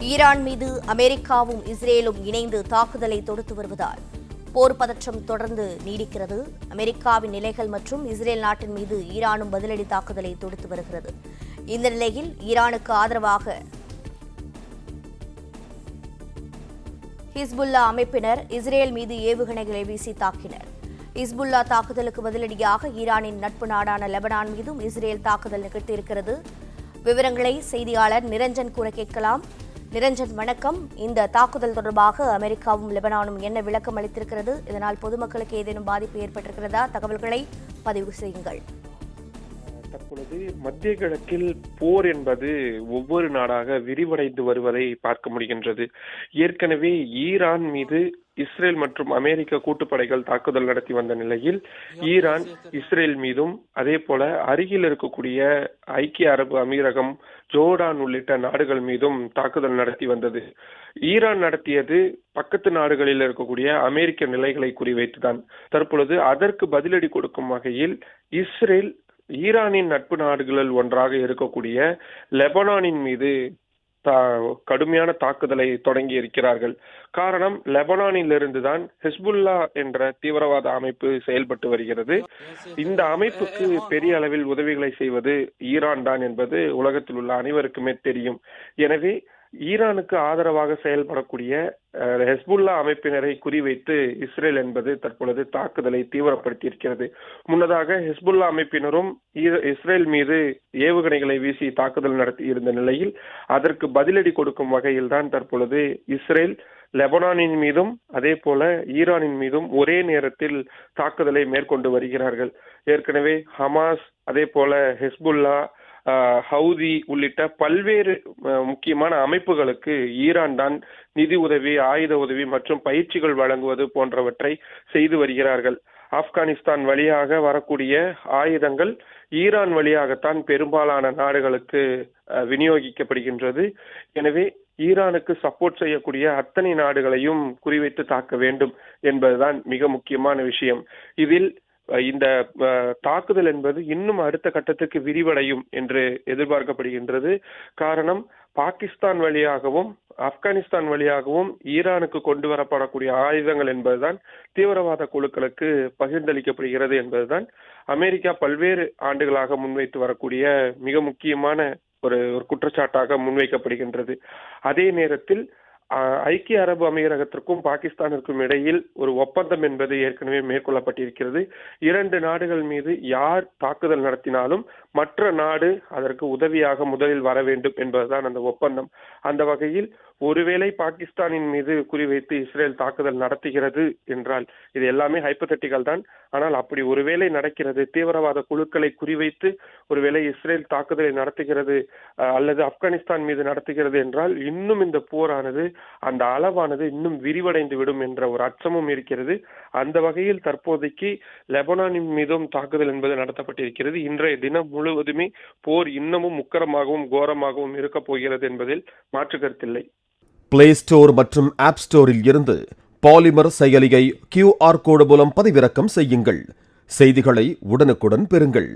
Iran மீது அமெரிக்காவும் இஸ்ரேலும் இணைந்து தாக்குதலை தொடுத்து வருவதால் போர் பதற்றம் தொடர்ந்து நீடிக்கிறது. அமெரிக்காவின் நிலைகள் மற்றும் இஸ்ரேல் நாட்டின் மீது ஈரானும் பதிலடி தாக்குதலை தொடுத்து வருகிறது. இந்த நிலையில் ஈரானுக்கு ஆதரவாக ஹிஸ்புல்லா அமைப்பினர் இஸ்ரேல் மீது ஏவுகணைகளை வீசி தாக்கினர். ஹிஸ்புல்லா தாக்குதலுக்கு பதிலடியாக ஈரானின் நட்பு நாடான லெபனான் மீதும் இஸ்ரேல் தாக்குதல் நிகழ்த்தியிருக்கிறது. விவரங்களை செய்தியாளர் நிரஞ்சன் கூற கேட்கலாம். நிரஞ்சன், வணக்கம். இந்த தாக்குதல் தொடர்பாக அமெரிக்காவும் லெபனானும் என்ன விளக்கம் அளித்திருக்கிறது? இதனால் பொதுமக்களுக்கு ஏதேனும் பாதிப்பு ஏற்பட்டிருக்கிறதா? தகவல்களை பதிவு செய்யுங்கள். தற்பொழுது மத்திய கிழக்கில் போர் என்பது ஒவ்வொரு நாடாக விரிவடைந்து வருவதை பார்க்க முடிகின்றது. ஏற்கனவே ஈரான் மீது இஸ்ரேல் மற்றும் அமெரிக்க கூட்டுப்படைகள் தாக்குதல் நடத்தி வந்த நிலையில் ஈரான் இஸ்ரேல் மீதும் அதே போல அருகில் இருக்கக்கூடிய ஐக்கிய அரபு அமீரகம், ஜோர்டான் உள்ளிட்ட நாடுகள் மீதும் தாக்குதல் நடத்தி வந்தது. ஈரான் நடத்தியது பக்கத்து நாடுகளில் இருக்கக்கூடிய அமெரிக்க நிலைகளை குறிவைத்துதான். தற்பொழுது அதற்கு பதிலடி கொடுக்கும் வகையில் இஸ்ரேல் ஈரானின் நட்பு நாடுகளில் ஒன்றாக இருக்கக்கூடிய லெபனானின் மீது கடுமையான தாக்குதலை தொடங்கி இருக்கிறார்கள். காரணம், லெபனானில் இருந்துதான் ஹிஸ்புல்லா என்ற தீவிரவாத அமைப்பு செயல்பட்டு வருகிறது. இந்த அமைப்புக்கு பெரிய அளவில் உதவிகளை செய்வது ஈரான் தான் என்பது உலகத்தில் உள்ள அனைவருக்குமே தெரியும். எனவே ஈரானுக்கு ஆதரவாக செயல்படக்கூடிய ஹிஸ்புல்லா அமைப்பினரை குறிவைத்து இஸ்ரேல் என்பது தற்பொழுது தாக்குதலை தீவிரப்படுத்தி இருக்கிறது. முன்னதாக ஹிஸ்புல்லா அமைப்பினரும் இஸ்ரேல் மீது ஏவுகணைகளை வீசி தாக்குதல் நடத்தி இருந்த நிலையில் அதற்கு பதிலடி கொடுக்கும் வகையில் தான் தற்பொழுது இஸ்ரேல் லெபனானின் மீதும் அதே போல ஈரானின் மீதும் ஒரே நேரத்தில் தாக்குதலை மேற்கொண்டு வருகிறார்கள். ஏற்கனவே ஹமாஸ், அதே போல ஹிஸ்புல்லா, ஹவுதி உள்ளிட்ட பல்வேறு முக்கியமான அமைப்புகளுக்கு ஈரான் தான் நிதி உதவி, ஆயுத உதவி மற்றும் பயிற்சிகள் வழங்குவது போன்றவற்றை செய்து வருகிறார்கள். ஆப்கானிஸ்தான் வழியாக வரக்கூடிய ஆயுதங்கள் ஈரான் வழியாகத்தான் பெரும்பாலான நாடுகளுக்கு விநியோகிக்கப்படுகின்றது. எனவே ஈரானுக்கு சப்போர்ட் செய்யக்கூடிய அத்தனை நாடுகளையும் குறிவைத்து தாக்க வேண்டும் என்பதுதான் மிக முக்கியமான விஷயம். இதில் இந்த தாக்குதல் என்பது இன்னும் அடுத்த கட்டத்துக்கு விரிவடையும் என்று எதிர்பார்க்கப்படுகின்றது. காரணம், பாகிஸ்தான் வழியாகவும் ஆப்கானிஸ்தான் வழியாகவும் ஈரானுக்கு கொண்டு வரப்படக்கூடிய ஆயுதங்கள் என்பதுதான் தீவிரவாத குழுக்களுக்கு பகிர்ந்தளிக்கப்படுகிறது என்பதுதான் அமெரிக்கா பல்வேறு ஆண்டுகளாக முன்வைத்து வரக்கூடிய மிக முக்கியமான ஒரு குற்றச்சாட்டாக முன்வைக்கப்படுகின்றது. அதே நேரத்தில் ஐக்கிய அரபு அமீரகத்திற்கும் பாகிஸ்தானிற்கும் இடையில் ஒரு ஒப்பந்தம் என்பது ஏற்கனவே மேற்கொள்ளப்பட்டிருக்கிறது. இரண்டு நாடுகள் மீது யார் தாக்குதல் நடத்தினாலும் மற்ற நாடு அதற்கு உதவியாக முதலில் வர வேண்டும் என்பதுதான் அந்த ஒப்பந்தம். அந்த வகையில் ஒருவேளை பாகிஸ்தானின் மீது குறிவைத்து இஸ்ரேல் தாக்குதல் நடத்துகிறது என்றால், இது எல்லாமே ஹைப்போதெட்டிக்கல் தான், ஆனால் அப்படி ஒருவேளை நடக்கிறது, தீவிரவாத குழுக்களை குறிவைத்து ஒருவேளை இஸ்ரேல் தாக்குதலை நடத்துகிறது அல்லது ஆப்கானிஸ்தான் மீது நடத்துகிறது என்றால் இன்னும் இந்த போரானது, அந்த அளவானது இன்னும் விரிவடைந்து விடும் என்ற ஒரு அச்சமும் இருக்கிறது. அந்த வகையில் தற்போதைக்கு லெபனானின் மீதும் தாக்குதல் என்பது நடத்தப்பட்டிருக்கிறது. இன்றைய தினம் முழுவதுமே போர் இன்னமும் உக்கிரமாகவும் கோரமாகவும் இருக்க போகிறது என்பதில் மாற்று கருத்தில்லை. பிளே ஸ்டோர் மற்றும் ஆப் ஸ்டோரில் இருந்து பாலிமர் செயலியை QR கோடு மூலம் பதிவிறக்கம் செய்யுங்கள். செய்திகளை உடனுக்குடன் பெறுங்கள்.